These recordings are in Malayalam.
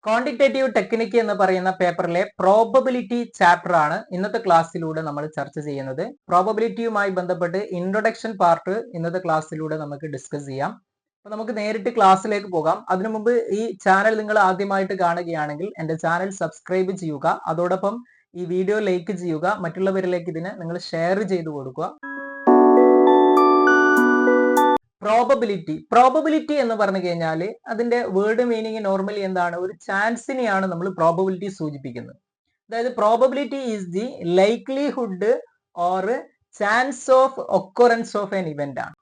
ക്വാണ്ടിറ്റേറ്റീവ് ടെക്നിക്ക് എന്ന് പറയുന്ന പേപ്പറിലെ പ്രോബബിലിറ്റി ചാപ്റ്റർ ആണ് ഇന്നത്തെ ക്ലാസ്സിലൂടെ നമ്മൾ ചർച്ച ചെയ്യുന്നത്. പ്രോബബിലിറ്റിയുമായി ബന്ധപ്പെട്ട് ഇൻട്രൊഡക്ഷൻ പാർട്ട് ഇന്നത്തെ ക്ലാസ്സിലൂടെ നമുക്ക് ഡിസ്കസ് ചെയ്യാം. അപ്പൊ നമുക്ക് നേരിട്ട് ക്ലാസ്സിലേക്ക് പോകാം. അതിനു മുമ്പ് ഈ ചാനൽ നിങ്ങൾ ആദ്യമായിട്ട് കാണുകയാണെങ്കിൽ എന്റെ ചാനൽ സബ്സ്ക്രൈബ് ചെയ്യുക, അതോടൊപ്പം ഈ വീഡിയോ ലൈക്ക് ചെയ്യുക, മറ്റുള്ളവരിലേക്ക് ഇതിനെ നിങ്ങൾ ഷെയർ ചെയ്തു കൊടുക്കുക. പ്രോബബിലിറ്റി എന്ന് പറഞ്ഞു കഴിഞ്ഞാൽ അതിന്റെ വേർഡ് മീനിങ് നോർമലി എന്താണ്? ഒരു ചാൻസിനെയാണ് നമ്മൾ പ്രോബബിലിറ്റി സൂചിപ്പിക്കുന്നത്. അതായത് probability is the likelihood or chance of occurrence of N event ആണ്.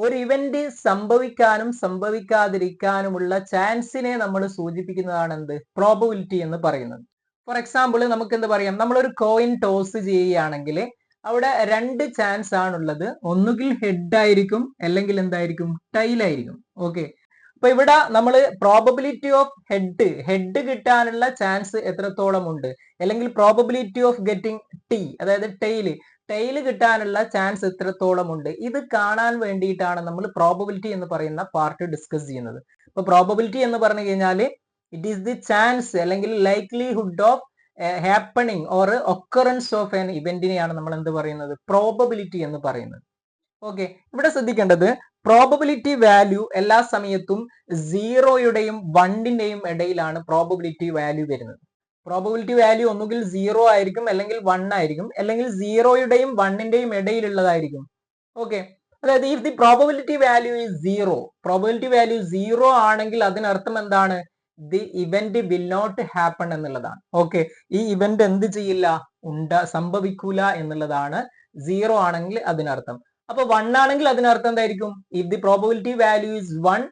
ഒരു ഇവന്റ് സംഭവിക്കാനും സംഭവിക്കാതിരിക്കാനുമുള്ള ചാൻസിനെ നമ്മൾ സൂചിപ്പിക്കുന്നതാണ് എന്ത്? പ്രോബബിലിറ്റി എന്ന് പറയുന്നത്. ഫോർ എക്സാമ്പിൾ നമുക്ക് എന്ത് പറയാം? നമ്മളൊരു കോയിൻ ടോസ് ചെയ്യുകയാണെങ്കിൽ അവിടെ രണ്ട് ചാൻസ് ആണുള്ളത്. ഒന്നുകിൽ ഹെഡ് ആയിരിക്കും, അല്ലെങ്കിൽ എന്തായിരിക്കും? ടൈൽ ആയിരിക്കും. ഓക്കെ, അപ്പൊ ഇവിടെ നമ്മൾ പ്രോബബിലിറ്റി ഓഫ് ഹെഡ് കിട്ടാനുള്ള ചാൻസ് എത്രത്തോളം ഉണ്ട്, അല്ലെങ്കിൽ പ്രോബബിലിറ്റി ഓഫ് ഗെറ്റിംഗ് ടി, അതായത് ടൈൽ കിട്ടാനുള്ള ചാൻസ് എത്രത്തോളം ഉണ്ട്, ഇത് കാണാൻ വേണ്ടിയിട്ടാണ് നമ്മൾ പ്രോബബിലിറ്റി എന്ന് പറയുന്ന പാർട്ട് ഡിസ്കസ് ചെയ്യുന്നത്. അപ്പൊ പ്രോബബിലിറ്റി എന്ന് പറഞ്ഞു കഴിഞ്ഞാൽ ഇറ്റ് ഈസ് ദി ചാൻസ് അല്ലെങ്കിൽ likelihood of happening or occurrence of an ഇവന്റിനെയാണ് നമ്മൾ എന്ത് പറയുന്നത്? പ്രോബബിലിറ്റി എന്ന് പറയുന്നത്. ഓക്കെ, ഇവിടെ ശ്രദ്ധിക്കേണ്ടത് പ്രോബബിലിറ്റി വാല്യൂ എല്ലാ സമയത്തും 0യുടെയും 1ന്റെയും ഇടയിലാണ് പ്രോബബിലിറ്റി വാല്യൂ വരുന്നത്. പ്രോബബിലിറ്റി വാല്യൂ ഒന്നുകിൽ 0 ആയിരിക്കും, അല്ലെങ്കിൽ 1 ആയിരിക്കും, അല്ലെങ്കിൽ 0യുടെയും 1ന്റെയും ഇടയിലുള്ളതായിരിക്കും. ഓക്കെ, അതായത് if the probability value is 0, probability value 0 ആണെങ്കിൽ അതിനർത്ഥം എന്താണ്? The event will not happen എന്നുള്ളതാണ്. ഓക്കെ, ഈ ഇവന്റ് എന്ത് ചെയ്യില്ല? സംഭവിക്കൂല എന്നുള്ളതാണ് 0 ആണെങ്കിൽ അതിനർത്ഥം. അപ്പൊ 1 ആണെങ്കിൽ അതിനർത്ഥം എന്തായിരിക്കും? If the probability value is 1,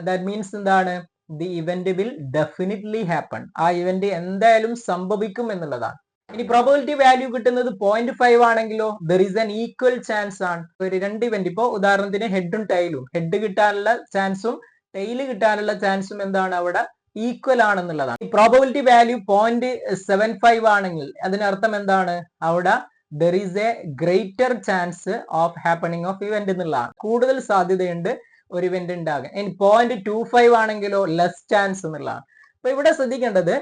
that means എന്താണ്? The event will definitely happen, ആ ഇവന്റ് എന്തായാലും സംഭവിക്കും എന്നുള്ളതാണ്. ഇനി പ്രോബബിലിറ്റി വാല്യൂ കിട്ടുന്നത് 0.5 ആണെങ്കിലോ there is an equal chance ആണ്. ഒരു രണ്ട് ഇവന്റ്, ഇപ്പോ ഉദാഹരണത്തിന് ഹെഡും ടൈലും, ഹെഡ് കിട്ടാനുള്ള ചാൻസും ടൈല് കിട്ടാനുള്ള ചാൻസും എന്താണ്? അവിടെ ഈക്വൽ ആണെന്നുള്ളതാണ്. ഈ പ്രോബബിലിറ്റി വാല്യൂ 0.75 ആണെങ്കിൽ അതിനർത്ഥം എന്താണ്? അവിടെ there is A greater chance of happening of event എന്നുള്ളതാണ്. കൂടുതൽ സാധ്യതയുണ്ട് ഒരു ഇവന്റ് ഉണ്ടാകാൻ. ഇനി 0.25 ആണെങ്കിലോ ലെസ് ചാൻസ് എന്നുള്ളതാണ്. അപ്പൊ ഇവിടെ ശ്രദ്ധിക്കേണ്ടത്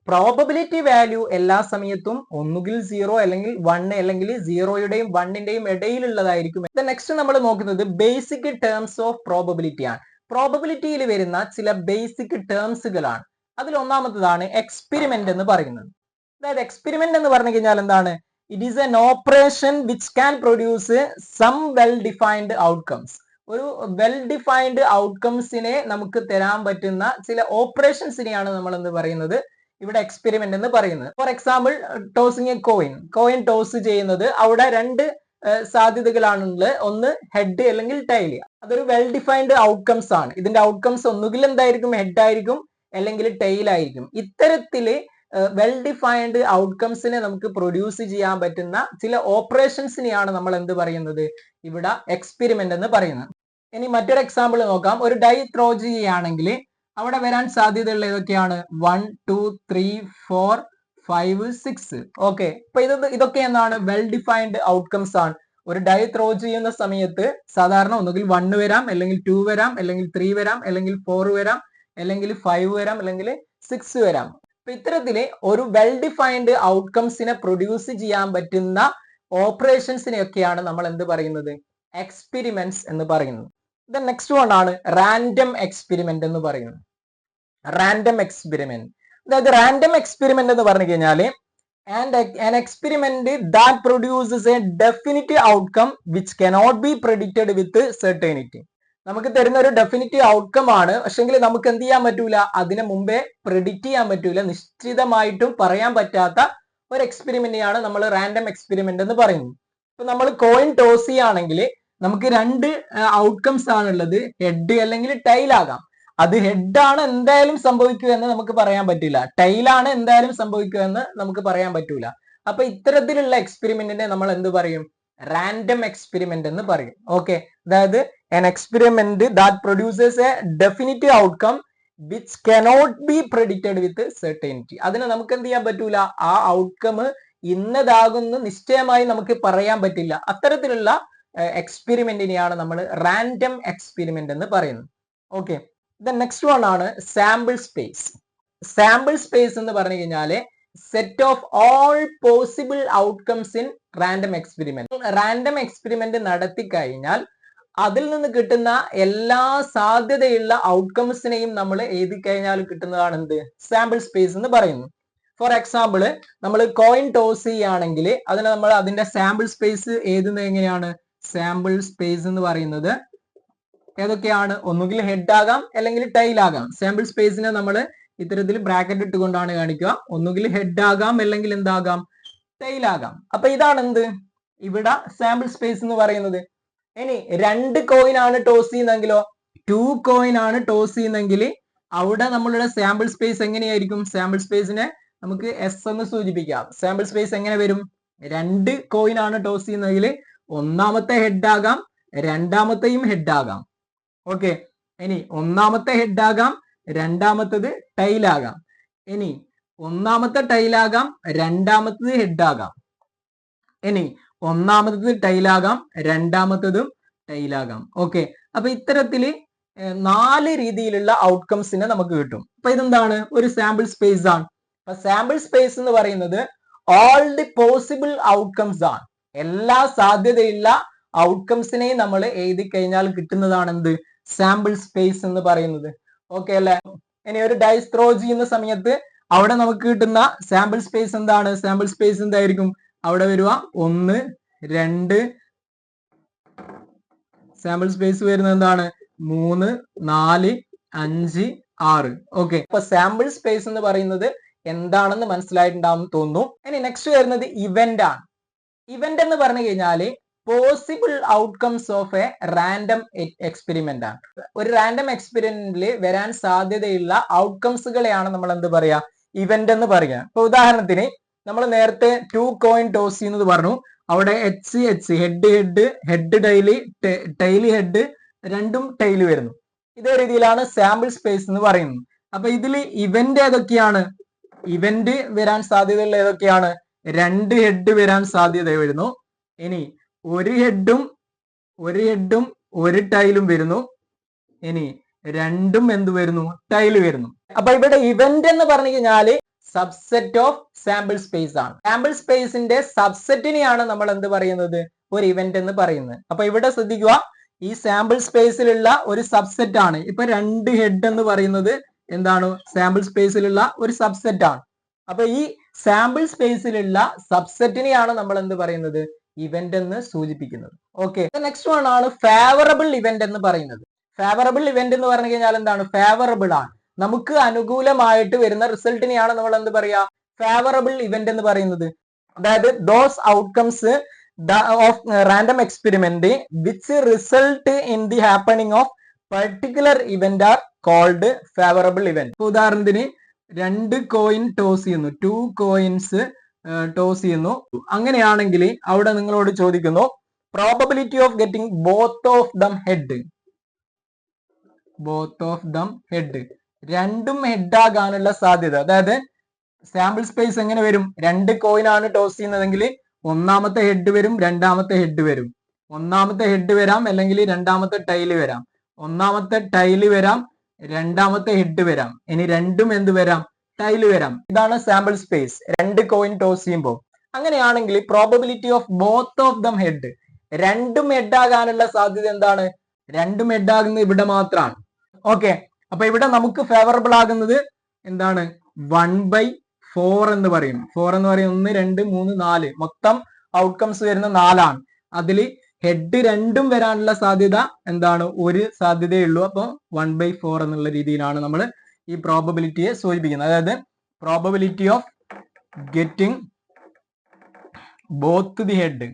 പ്രോബബിലിറ്റി വാല്യൂ എല്ലാ സമയത്തും ഒന്നുകിൽ 0 അല്ലെങ്കിൽ 1, അല്ലെങ്കിൽ 0യുടെയും 1ന്റെയും ഇടയിലുള്ളതായിരിക്കും. നെക്സ്റ്റ് നമ്മൾ നോക്കുന്നത് ബേസിക് ടേംസ് ഓഫ് പ്രോബബിലിറ്റി ആണ്. പ്രോബബിലിറ്റിയിൽ വരുന്ന ചില ബേസിക് ടേംസുകളാണ്. അതിൽ ഒന്നാമത്തതാണ് എക്സ്പെരിമെന്റ് എന്ന് പറയുന്നത്. അതായത് എക്സ്പെരിമെന്റ് എന്ന് പറഞ്ഞു കഴിഞ്ഞാൽ എന്താണ്? It is an operation which can produce some well defined outcomes. ഒരു വെൽ ഡിഫൈൻഡ് ഔട്ട്കംസിനെ നമുക്ക് തരാൻ പറ്റുന്ന ചില ഓപ്പറേഷൻസിനെയാണ് നമ്മൾ എന്ത് പറയുന്നത്? ഇവിടെ എക്സ്പെരിമെന്റ് എന്ന് പറയുന്നത്. For example tossing A coin toss ചെയ്യുന്നത്, അവിടെ രണ്ട് സാധ്യതകളാണുള്ളത്. ഒന്ന് ഹെഡ് അല്ലെങ്കിൽ ടൈൽ. അതൊരു വെൽ ഡിഫൈൻഡ് ഔട്ട്കംസ് ആണ്. ഇതിന്റെ ഔട്ട്കംസ് ഒന്നുകിൽ എന്തായിരിക്കും? ഹെഡ് ആയിരിക്കും, അല്ലെങ്കിൽ ടൈൽ ആയിരിക്കും. ഇത്തരത്തില് വെൽ ഡിഫൈൻഡ് ഔട്ട്കംസിനെ നമുക്ക് പ്രൊഡ്യൂസ് ചെയ്യാൻ പറ്റുന്ന ചില ഓപ്പറേഷൻസിനെയാണ് നമ്മൾ എന്ത് പറയുന്നത്? ഇവിടെ എക്സ്പെരിമെന്റ് എന്ന് പറയുന്നത്. ഇനി മറ്റൊരു എക്സാമ്പിൾ നോക്കാം. ഒരു ഡൈ ത്രോ ചെയ്യുകയാണെങ്കിൽ അവിടെ വരാൻ സാധ്യതയുള്ള ഏതൊക്കെയാണ്? 1, 2, 3, 4, 5, 6. ഓക്കെ, അപ്പൊ ഇതൊക്കെ എന്താണ്? വെൽ ഡിഫൈൻഡ് ഔട്ട്കംസ് ആണ്. ഒരു ഡൈ ത്രോ ചെയ്യുന്ന സമയത്ത് സാധാരണ ഒന്നുകിൽ 1 വരാം, അല്ലെങ്കിൽ 2 വരാം, അല്ലെങ്കിൽ 3 വരാം, അല്ലെങ്കിൽ 4 വരാം, അല്ലെങ്കിൽ 5 വരാം, അല്ലെങ്കിൽ 6 വരാം. അപ്പൊ ഇത്തരത്തില് ഒരു വെൽ ഡിഫൈൻഡ് ഔട്ട്കംസിനെ പ്രൊഡ്യൂസ് ചെയ്യാൻ പറ്റുന്ന ഓപ്പറേഷൻസിനെയൊക്കെയാണ് നമ്മൾ എന്ത് പറയുന്നത്? എക്സ്പെരിമെന്റ്സ് എന്ന് പറയുന്നത്. നെക്സ്റ്റ് വൺ ആണ് റാൻഡം എക്സ്പെരിമെന്റ് എന്ന് പറയുന്നത്. റാൻഡം എക്സ്പെരിമെന്റ്, അതായത് റാൻഡം എക്സ്പെരിമെന്റ് എന്ന് പറഞ്ഞു കഴിഞ്ഞാല് an experiment that produces a definite outcome which cannot be predicted with certainty. നമുക്ക് തരുന്ന ഒരു ഡെഫിനിറ്റ് ഔട്ട്കം ആണ്, പക്ഷെങ്കിൽ നമുക്ക് എന്ത് ചെയ്യാൻ പറ്റൂല? അതിനെ മുമ്പേ പ്രെഡിക്റ്റ് ചെയ്യാൻ പറ്റൂല. നിശ്ചിതമായിട്ടും പറയാൻ പറ്റാത്ത ഒരു എക്സ്പെരിമെന്റിനെയാണ് നമ്മൾ റാൻഡം എക്സ്പെരിമെന്റ് എന്ന് പറയുന്നത്. ഇപ്പൊ നമ്മൾ കോയിൻ ടോസ് ചെയ്യുകയാണെങ്കിൽ നമുക്ക് രണ്ട് ഔട്ട്കംസ് ആണുള്ളത്. ഹെഡ് അല്ലെങ്കിൽ ടൈൽ ആകാം. അത് ഹെഡാണ് എന്തായാലും സംഭവിക്കുക എന്ന് നമുക്ക് പറയാൻ പറ്റില്ല, ടൈലാണ് എന്തായാലും സംഭവിക്കുക എന്ന് നമുക്ക് പറയാൻ പറ്റൂല. അപ്പൊ ഇത്തരത്തിലുള്ള എക്സ്പെരിമെന്റിനെ നമ്മൾ എന്ത് പറയും? റാൻഡം എക്സ്പെരിമെന്റ് എന്ന് പറയും. ഓക്കെ, അതായത് an experiment that produces a definite outcome which cannot be predicted with certainty. അതിനെ നമുക്ക് എന്ത് ചെയ്യാൻ പറ്റൂല? ആ ഔട്ട്കം ഇന്നതാകുന്നു നിശ്ചയമായി നമുക്ക് പറയാൻ പറ്റില്ല. അത്തരത്തിലുള്ള എക്സ്പെരിമെന്റിനെയാണ് നമ്മൾ റാൻഡം എക്സ്പെരിമെന്റ് എന്ന് പറയുന്നത്. ഓക്കെ, The next one ആണ് സാമ്പിൾ സ്പേസ്. സാമ്പിൾ സ്പേസ് എന്ന് പറഞ്ഞു കഴിഞ്ഞാല് set of all possible outcomes in random experiment. Random experiment നടത്തി കഴിഞ്ഞാൽ അതിൽ നിന്ന് കിട്ടുന്ന എല്ലാ സാധ്യതയുള്ള ഔട്ട്കംസിനെയും നമ്മൾ എഴുതി കഴിഞ്ഞാൽ കിട്ടുന്നതാണ് എന്ത്, സാമ്പിൾ സ്പേസ് എന്ന് പറയുന്നു. ഫോർ എക്സാമ്പിൾ, നമ്മൾ കോയിൻ ടോസ് ചെയ്യുകയാണെങ്കിൽ അതിന് നമ്മൾ അതിന്റെ സാമ്പിൾ സ്പേസ് എഴുതുന്നത് എങ്ങനെയാണ്? സാമ്പിൾ സ്പേസ് എന്ന് പറയുന്നത് ഏതൊക്കെയാണ്? ഒന്നുകിൽ ഹെഡ് ആകാം അല്ലെങ്കിൽ ടൈൽ ആകാം. സാമ്പിൾ സ്പേസിനെ നമ്മൾ ഇത്തരത്തിൽ ബ്രാക്കറ്റ് ഇട്ടുകൊണ്ടാണ് കാണിക്കുക. ഒന്നുകിൽ ഹെഡ് ആകാം അല്ലെങ്കിൽ എന്താകാം? ടൈൽ ആകാം. അപ്പൊ ഇതാണ് എന്ത്, ഇവിടെ സാമ്പിൾ സ്പേസ് എന്ന് പറയുന്നത്. ഇനി 2 കോയിൻ ആണ് ടോസ് ചെയ്യുന്നെങ്കിലോ, 2 കോയിൻ ആണ് ടോസ് ചെയ്യുന്നെങ്കിൽ അവിടെ നമ്മളുടെ സാമ്പിൾ സ്പേസ് എങ്ങനെയായിരിക്കും? സാമ്പിൾ സ്പേസിനെ നമുക്ക് എസ് എന്ന് സൂചിപ്പിക്കാം. സാമ്പിൾ സ്പേസ് എങ്ങനെ വരും? 2 കോയിൻ ആണ് ടോസ് ചെയ്യുന്നതെങ്കിൽ ഒന്നാമത്തെ ഹെഡ് ആകാം, രണ്ടാമത്തെയും ഹെഡ് ആകാം. ഓക്കെ, ഇനി ഒന്നാമത്തെ ഹെഡ് ആകാം, രണ്ടാമത്തത് ടൈൽ ആകാം. ഇനി ഒന്നാമത്തെ ടൈൽ ആകാം, രണ്ടാമത്തത് ഹെഡ് ആകാം. ഇനി ഒന്നാമത്തത് ടൈൽ ആകാം, രണ്ടാമത്തതും ടൈൽ ആകാം. ഓക്കെ, അപ്പൊ ഇത്തരത്തില് 4 രീതിയിലുള്ള ഔട്ട്കംസിനെ നമുക്ക് കിട്ടും. അപ്പൊ ഇതെന്താണ്? ഒരു സാമ്പിൾ സ്പേസ് ആണ്. അപ്പൊ സാമ്പിൾ സ്പേസ് എന്ന് പറയുന്നത് ഓൾ ദി പോസിബിൾ ഔട്ട്കംസ് ആണ്. എല്ലാ സാധ്യതയുള്ള ഔട്ട്കംസിനെയും നമ്മൾ എഴുതി കഴിഞ്ഞാൽ കിട്ടുന്നതാണ് എന്ത്, സാമ്പിൾ സ്പേസ് എന്ന് പറയുന്നത്. ഓക്കെ അല്ലെ? ഇനി ഒരു ഡൈസ് ത്രോ ചെയ്യുന്ന സമയത്ത് അവിടെ നമുക്ക് കിട്ടുന്ന സാമ്പിൾ സ്പേസ് എന്താണ്? സാമ്പിൾ സ്പേസ് എന്തായിരിക്കും അവിടെ വരിക? 1, 2, സാമ്പിൾ സ്പേസ് വരുന്നത് എന്താണ്? 3, 4, 5, 6. ഓക്കെ, അപ്പൊ സാമ്പിൾ സ്പേസ് എന്ന് പറയുന്നത് എന്താണെന്ന് മനസ്സിലായിട്ടുണ്ടാവും തോന്നുന്നു. ഇനി നെക്സ്റ്റ് വരുന്നത് ഇവന്റ് ആണ്. ഇവന്റ് എന്ന് പറഞ്ഞു കഴിഞ്ഞാല് possible outcomes of A random experiment ആണ്. ഒരു റാൻഡം എക്സ്പെരിമെന്റിൽ വരാൻ സാധ്യതയുള്ള ഔട്ട്കംസുകളെയാണ് നമ്മൾ എന്ത് പറയാ? ഇവന്റ് എന്ന് പറയുക. ഇപ്പൊ ഉദാഹരണത്തിന് നമ്മൾ നേരത്തെ 2 കോയിൻ ടോസ് ചെയ്യുന്നത് പറഞ്ഞു. അവിടെ H head head head tile tile head രണ്ടും ടൈല് വരുന്നു. ഇതേ രീതിയിലാണ് സാമ്പിൾ സ്പേസ് എന്ന് പറയുന്നത്. അപ്പൊ ഇതിൽ ഇവന്റ് ഏതൊക്കെയാണ്? ഇവന്റ് വരാൻ സാധ്യതയുള്ള ഏതൊക്കെയാണ്? 2 ഹെഡ് വരാൻ സാധ്യത വരുന്നു. ഇനി ഒരു ഹെഡും ഒരു ടൈലും വരുന്നു. ഇനി രണ്ടും എന്ത് വരുന്നു? ടൈല് വരുന്നു. അപ്പൊ ഇവിടെ ഇവന്റ് എന്ന് പറഞ്ഞു കഴിഞ്ഞാല് സബ്സെറ്റ് ഓഫ് സാമ്പിൾ സ്പേസ് ആണ്. സാമ്പിൾ സ്പേസിന്റെ സബ്സെറ്റിനെയാണ് നമ്മൾ എന്ത് പറയുന്നത്? ഒരു ഇവന്റ് എന്ന് പറയുന്നത്. അപ്പൊ ഇവിടെ ശ്രദ്ധിക്കുക, ഈ സാമ്പിൾ സ്പേസിലുള്ള ഒരു സബ്സെറ്റ് ആണ്. ഇപ്പൊ 2 ഹെഡ് എന്ന് പറയുന്നത് എന്താണ്? സാമ്പിൾ സ്പേസിലുള്ള ഒരു സബ്സെറ്റ് ആണ്. അപ്പൊ ഈ സാമ്പിൾ സ്പേസിലുള്ള സബ്സെറ്റിനെയാണ് നമ്മൾ എന്ത് പറയുന്നത്? ഇവന്റ് എന്ന് സൂചിപ്പിക്കുന്നത്. ഓക്കെ, നെക്സ്റ്റ് വൺ ആണ് ഫേവറബിൾ ഇവന്റ് എന്ന് പറയുന്നത്. ഫേവറബിൾ ഇവന്റ് എന്ന് പറഞ്ഞു കഴിഞ്ഞാൽ എന്താണ്? ഫേവറബിൾ ആണ്, നമുക്ക് അനുകൂലമായിട്ട് വരുന്ന റിസൾട്ടിനെയാണ് നമ്മൾ എന്ത് പറയാ? ഫേവറബിൾ ഇവന്റ് എന്ന് പറയുന്നത്. അതായത് those outcomes of random experiment which result in the happening of particular event are called favourable event. ഉദാഹരണത്തിന് 2 കോയിൻ ടോസ് ചെയ്യുന്നു, 2 കോയിൻസ് ടോസ് ചെയ്യുന്നു. അങ്ങനെയാണെങ്കിൽ അവിടെ നിങ്ങളോട് ചോദിക്കുന്നു probability of getting both of them head. രണ്ടും ഹെഡ് ആകാനുള്ള സാധ്യത. അതായത് സാമ്പിൾ സ്പേസ് എങ്ങനെ വരും? 2 കോയിൻ ആണ് ടോസ് ചെയ്യുന്നതെങ്കിൽ ഒന്നാമത്തെ ഹെഡ് വരും, രണ്ടാമത്തെ ഹെഡ് വരും. ഒന്നാമത്തെ ഹെഡ് വരാം, അല്ലെങ്കിൽ രണ്ടാമത്തെ ടൈല് വരാം. ഒന്നാമത്തെ ടൈല് വരാം, രണ്ടാമത്തെ ഹെഡ് വരാം. ഇനി രണ്ടും എന്ത് വരാം? ടൈല് വരാം. ഇതാണ് സാമ്പിൾ സ്പേസ് 2 കോയിൻ ടോസ് ചെയ്യുമ്പോൾ. അങ്ങനെയാണെങ്കിൽ probability of both of them head, രണ്ടും ഹെഡ് ആകാനുള്ള സാധ്യത എന്താണ്? രണ്ടും ഹെഡ് ആകുന്നത് ഇവിടെ മാത്രമാണ്. ഓക്കെ, അപ്പൊ ഇവിടെ നമുക്ക് ഫേവറബിൾ ആകുന്നത് എന്താണ്? 1/4 എന്ന് പറയും. 4 എന്ന് പറയും 1, 2, 3, 4, മൊത്തം ഔട്ട്കംസ് വരുന്ന 4 ആണ്. അതിൽ ഹെഡ് രണ്ടും വരാനുള്ള സാധ്യത എന്താണ്? ഒരു സാധ്യതയേ ഉള്ളൂ. അപ്പൊ 1/4 എന്നുള്ള രീതിയിലാണ് നമ്മൾ ഈ പ്രോബബിലിറ്റിയെ സൂചിപ്പിക്കുന്നത്. അതായത് probability of getting both the head,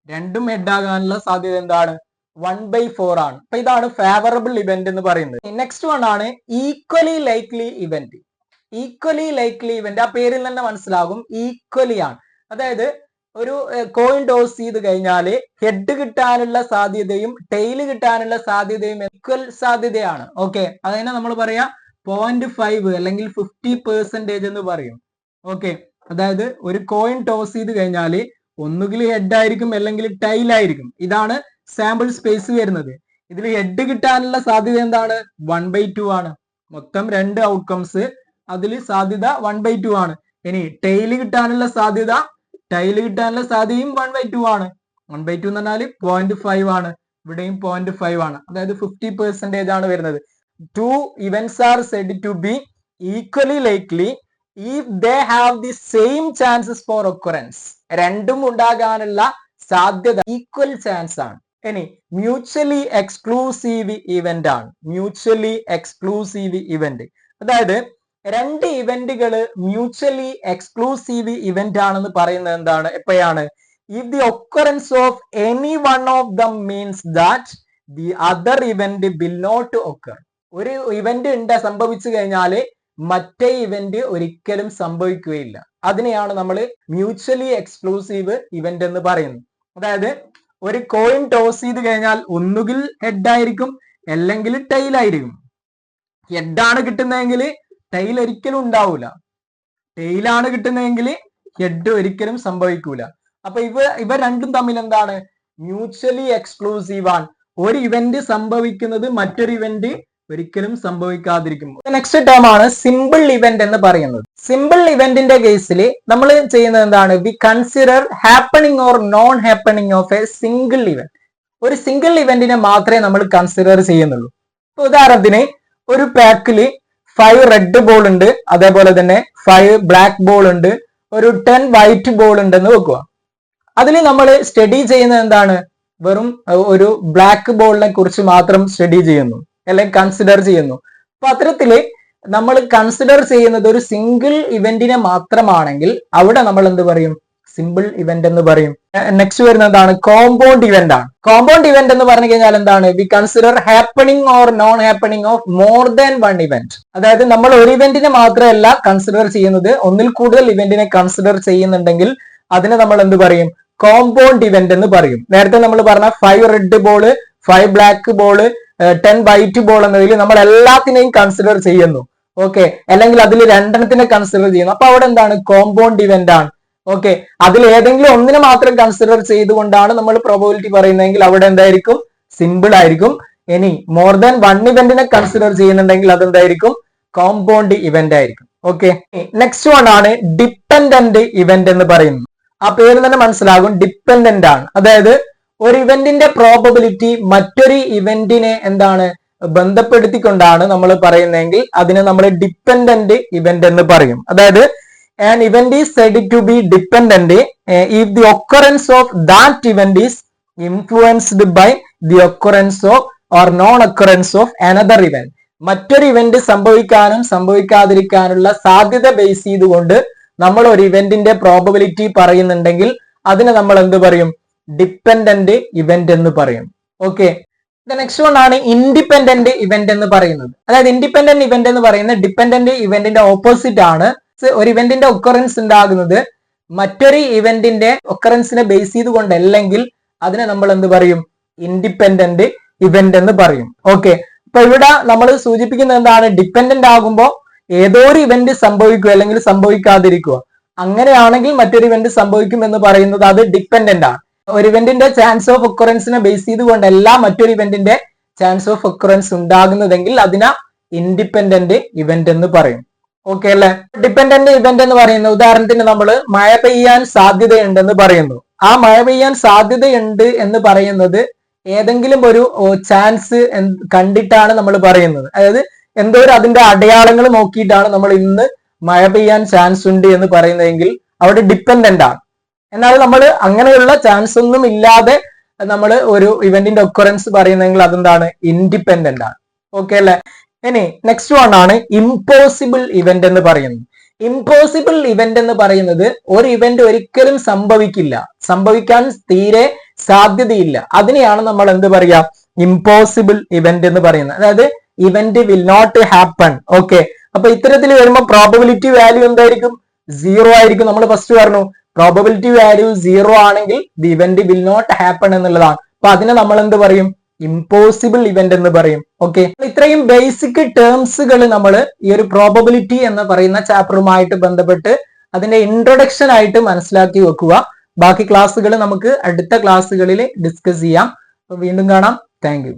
രണ്ടും ഹെഡ് ആകാനുള്ള സാധ്യത എന്താണ്? 1/4 ആണ്. അപ്പൊ ഇതാണ് ഫേവറബിൾ ഇവന്റ് എന്ന് പറയുന്നത്. നെക്സ്റ്റ് വൺ ആണ് equally likely event. Equally likely event, ആ പേരിൽ തന്നെ മനസ്സിലാകും, ഈക്വലി ആണ്. അതായത് ഒരു കോയിൻ ടോസ് ചെയ്ത് കഴിഞ്ഞാല് ഹെഡ് കിട്ടാനുള്ള സാധ്യതയും ടെയില് കിട്ടാനുള്ള സാധ്യതയും ഈക്വൽ സാധ്യതയാണ്. ഓക്കെ, അതിനെ നമ്മൾ പറയാ 0.5 അല്ലെങ്കിൽ 50% എന്ന് പറയും. ഓക്കെ, അതായത് ഒരു കോയിൻ ടോസ് ചെയ്ത് കഴിഞ്ഞാല് ഒന്നുകിൽ ഹെഡ് ആയിരിക്കും അല്ലെങ്കിൽ ടൈൽ ആയിരിക്കും. ഇതാണ് സാമ്പിൾ സ്പേസ് വരുന്നത്. ഇതിൽ ഹെഡ് കിട്ടാനുള്ള സാധ്യത എന്താണ്? 1/2 ആണ്. മൊത്തം 2 ഔട്ട്കംസ്, അതിൽ സാധ്യത 1/2 ആണ്. ഇനി ടൈല് കിട്ടാനുള്ള സാധ്യതയും 1/2 ആണ്. 1/2 എന്ന് പറഞ്ഞാൽ 0.5 ആണ്. ഇവിടെയും 0.5 ആണ്. അതായത് 50% ആണ് വരുന്നത്. 2 events are said to be equally likely if they have the same chances for occurrence. രണ്ടും ഉണ്ടാകാനുള്ള സാധ്യത ഈക്വൽ ചാൻസ് ആണ്. ഇനി മ്യൂച്വലി എക്സ്ക്ലൂസീവ് ഇവന്റ് ആണ്. മ്യൂച്വലി എക്സ്ക്ലൂസീവ് ഇവന്റ്, അതായത് 2 ഇവന്റുകള് മ്യൂച്വലി എക്സ്ക്ലൂസീവ് ഇവന്റ് ആണെന്ന് പറയുന്നത് എന്താണ്, എപ്പോഴാണ്? if the occurrence of any one of them means that the other event will not occur. ഒരു ഇവന്റ് സംഭവിച്ചു കഴിഞ്ഞാല് മറ്റേ ഇവന്റ് ഒരിക്കലും സംഭവിക്കുകയില്ല. അതിനെയാണ് നമ്മൾ മ്യൂച്വലി എക്സ്ക്ലൂസീവ് ഇവന്റ് എന്ന് പറയുന്നത്. അതായത് ഒരു കോയിൻ ടോസ് ചെയ്ത് കഴിഞ്ഞാൽ ഒന്നുകിൽ ഹെഡ് ആയിരിക്കും, അല്ലെങ്കിൽ ടൈൽ ആയിരിക്കും. ഹെഡാണ് കിട്ടുന്നതെങ്കിൽ ടൈൽ ഒരിക്കലും ഉണ്ടാവൂല, ടൈലാണ് കിട്ടുന്നതെങ്കിൽ ഹെഡ് ഒരിക്കലും സംഭവിക്കൂല. അപ്പൊ ഇവ രണ്ടും തമ്മിൽ എന്താണ്? മ്യൂച്വലി എക്സ്ക്ലൂസീവ് ആണ്. ഒരു ഇവന്റ് സംഭവിക്കുന്നത് മറ്റൊരു ഇവന്റ് ഒരിക്കലും സംഭവിക്കാതിരിക്കും. നെക്സ്റ്റ് ടേം ആണ് സിമ്പിൾ ഇവന്റ് എന്ന് പറയുന്നത്. സിമ്പിൾ ഇവന്റിന്റെ കേസിൽ നമ്മൾ ചെയ്യുന്നത് എന്താണ്? We consider happening or non happening of A single event. ഒരു സിംഗിൾ ഇവന്റിനെ മാത്രമേ നമ്മൾ കൺസിഡർ ചെയ്യുന്നുള്ളൂ. ഉദാഹരണത്തിന് ഒരു പാക്കിൽ 5 റെഡ് ബോൾ ഉണ്ട്, അതേപോലെ തന്നെ 5 ബ്ലാക്ക് ബോൾ ഉണ്ട്, ഒരു 10 വൈറ്റ് ബോൾ ഉണ്ടെന്ന് വെക്കുക. അതിൽ നമ്മൾ സ്റ്റഡി ചെയ്യുന്നത് എന്താണ്? വെറും ഒരു ബ്ലാക്ക് ബോളിനെ കുറിച്ച് മാത്രം സ്റ്റഡി ചെയ്യുന്നു, അല്ലെങ്കിൽ കൺസിഡർ ചെയ്യുന്നു. അപ്പൊ അത്തരത്തില് നമ്മൾ കൺസിഡർ ചെയ്യുന്നത് ഒരു സിംഗിൾ ഇവന്റിനെ മാത്രമാണെങ്കിൽ അവിടെ നമ്മൾ എന്ത് പറയും? സിമ്പിൾ ഇവന്റ് എന്ന് പറയും. നെക്സ്റ്റ് വരുന്നതാണ് കോമ്പൗണ്ട് ഇവന്റ് ആണ്. കോമ്പൗണ്ട് ഇവന്റ് എന്ന് പറഞ്ഞു കഴിഞ്ഞാൽ എന്താണ്? We consider happening or non happening of more than 1 event. അതായത് നമ്മൾ ഒരു ഇവന്റിനെ മാത്രമല്ല കൺസിഡർ ചെയ്യുന്നത്, ഒന്നിൽ കൂടുതൽ ഇവന്റിനെ കൺസിഡർ ചെയ്യുന്നുണ്ടെങ്കിൽ അതിനെ നമ്മൾ എന്ത് പറയും? കോമ്പൗണ്ട് ഇവന്റ് എന്ന് പറയും. നേരത്തെ നമ്മൾ പറഞ്ഞ 5 red ball, 5 black ball, 10 white ball എന്നതിൽ നമ്മൾ എല്ലാത്തിനെയും കൺസിഡർ ചെയ്യുന്നു. ഓക്കെ, അല്ലെങ്കിൽ അതിൽ 2 കൺസിഡർ ചെയ്യുന്നു. അപ്പൊ അവിടെ എന്താണ്? കോമ്പൗണ്ട് ഇവന്റ് ആണ്. ഓക്കെ, അതിൽ ഏതെങ്കിലും ഒന്നിനെ മാത്രം കൺസിഡർ ചെയ്തുകൊണ്ടാണ് നമ്മൾ പ്രോബബിലിറ്റി പറയുന്നതെങ്കിൽ അവിടെ എന്തായിരിക്കും? സിമ്പിൾ ആയിരിക്കും. ഇനി മോർ ദാൻ 1 ഇവന്റിനെ കൺസിഡർ ചെയ്യുന്നുണ്ടെങ്കിൽ അതെന്തായിരിക്കും? കോമ്പൗണ്ട് ഇവന്റ് ആയിരിക്കും. ഓക്കെ, നെക്സ്റ്റ് വൺ ആണ് ഡിപ്പെൻഡന്റ് ഇവന്റ് എന്ന് പറയുന്നത്. ആ പേര് തന്നെ മനസ്സിലാകും, ഡിപ്പെൻഡന്റ് ആണ്. അതായത് ഒരു ഇവന്റിന്റെ പ്രോബബിലിറ്റി മറ്റൊരു ഇവന്റിനെ എന്താണ് ബന്ധപ്പെടുത്തിക്കൊണ്ടാണ് നമ്മൾ പറയുന്നതെങ്കിൽ അതിനെ നമ്മൾ ഡിപ്പെൻഡന്റ് ഇവന്റ് എന്ന് പറയും. അതായത് an event is said to be dependent if the occurrence of that event is influenced by the occurrence of or non-occurrence of another event. മറ്റൊരു ഇവന്റ് സംഭവിക്കാനും സംഭവിക്കാതിരിക്കാനുള്ള സാധ്യത ബേസ് ചെയ്തുകൊണ്ട് നമ്മൾ ഒരു ഇവന്റിന്റെ പ്രോബബിലിറ്റി പറയുന്നുണ്ടെങ്കിൽ അതിനെ നമ്മൾ എന്ത് പറയും? ഡിപ്പെൻഡന്റ് ഇവന്റ് എന്ന് പറയും. ഓക്കെ, നെക്സ്റ്റ് വൺ ആണ് ഇൻഡിപെൻഡന്റ് ഇവന്റ് എന്ന് പറയുന്നത്. അതായത് ഇൻഡിപെൻഡന്റ് ഇവന്റ് എന്ന് പറയുന്നത് ഡിപ്പെൻഡന്റ് ഇവന്റിന്റെ ഓപ്പോസിറ്റ് ആണ്. ഒരു ഇവന്റിന്റെ ഒക്കറൻസ് ഉണ്ടാകുന്നത് മറ്റൊരു ഇവന്റിന്റെ ഒക്കറൻസിനെ ബേസ് ചെയ്തുകൊണ്ടല്ലെങ്കിൽ അതിനെ നമ്മൾ എന്ത് പറയും? ഇൻഡിപെൻഡന്റ് ഇവന്റ് എന്ന് പറയും. ഓക്കെ, അപ്പൊ ഇവിടെ നമ്മൾ സൂചിപ്പിക്കുന്നത് എന്താണ്? ഡിപ്പെൻഡന്റ് ആകുമ്പോൾ ഏതോ ഒരു ഇവന്റ് സംഭവിക്കുക അല്ലെങ്കിൽ സംഭവിക്കാതിരിക്കുക. അങ്ങനെയാണെങ്കിൽ മറ്റൊരു ഇവന്റ് സംഭവിക്കും എന്ന് പറയുന്നത് അത് ഡിപ്പെൻഡന്റ് ആണ്. ഒരു ഇവന്റിന്റെ ചാൻസ് ഓഫ് ഒക്കറൻസിനെ ബേസ് ചെയ്തുകൊണ്ടല്ല മറ്റൊരു ഇവന്റിന്റെ ചാൻസ് ഓഫ് ഒക്കറൻസ് ഉണ്ടാകുന്നതെങ്കിൽ അതിനെ ഇൻഡിപെൻഡന്റ് ഇവന്റ് എന്ന് പറയും. ഓക്കെ അല്ലെ? ഡിപ്പെൻഡന്റ് ഇവന്റ് എന്ന് പറയുന്നത് ഉദാഹരണത്തിന് നമ്മൾ മഴ പെയ്യാൻ സാധ്യതയുണ്ടെന്ന് പറയുന്നു. ആ മഴ പെയ്യാൻ സാധ്യതയുണ്ട് എന്ന് പറയുന്നത് ഏതെങ്കിലും ഒരു ചാൻസ് കണ്ടിട്ടാണ് നമ്മൾ പറയുന്നത്. അതായത് എന്തോ ഒരു അതിന്റെ അടയാളങ്ങൾ നോക്കിയിട്ടാണ് നമ്മൾ ഇന്ന് മഴ പെയ്യാൻ ചാൻസ് ഉണ്ട് എന്ന് പറയുന്നതെങ്കിൽ അവിടെ ഡിപ്പെൻഡന്റ് ആണ്. എന്നാൽ നമ്മൾ അങ്ങനെയുള്ള ചാൻസ് ഒന്നും ഇല്ലാതെ നമ്മൾ ഒരു ഇവന്റിന്റെ ഒക്കറൻസ് പറയുന്നെങ്കിൽ അതെന്താണ്? ഇൻഡിപെൻഡന്റ് ആണ്. ഓക്കെ അല്ലെ? ഇനി നെക്സ്റ്റ് വൺ ആണ് ഇംപോസിബിൾ ഇവന്റ് എന്ന് പറയുന്നത്. ഇംപോസിബിൾ ഇവന്റ് എന്ന് പറയുന്നത് ഒരു ഇവന്റ് ഒരിക്കലും സംഭവിക്കില്ല, സംഭവിക്കാൻ തീരെ സാധ്യതയില്ല. അതിനെയാണ് നമ്മൾ എന്ത് പറയാ? ഇംപോസിബിൾ ഇവന്റ് എന്ന് പറയുന്നത്. അതായത് event will not happen. Okay, അപ്പൊ ഇത്തരത്തിൽ വരുമ്പോൾ പ്രോബബിലിറ്റി വാല്യൂ എന്തായിരിക്കും? 0 ആയിരിക്കും. നമ്മൾ ഫസ്റ്റ് പറഞ്ഞു പ്രോബബിലിറ്റി വാല്യൂ 0 ആണെങ്കിൽ the event will not happen എന്നുള്ളതാണ്. അപ്പൊ അതിനെ നമ്മൾ എന്ത് പറയും? ഇംപോസിബിൾ ഇവന്റ് എന്ന് പറയും. ഓക്കെ, ഇത്രയും ബേസിക് ടേംസുകൾ നമ്മൾ ഈ ഒരു പ്രോബബിലിറ്റി എന്ന് പറയുന്ന ചാപ്റ്ററുമായിട്ട് ബന്ധപ്പെട്ട് അതിന്റെ ഇൻട്രൊഡക്ഷൻ ആയിട്ട് മനസ്സിലാക്കി വെക്കുക. ബാക്കി ക്ലാസ്സുകൾ നമുക്ക് അടുത്ത ക്ലാസ്സുകളിൽ ഡിസ്കസ് ചെയ്യാം. വീണ്ടും കാണാം. Thank you.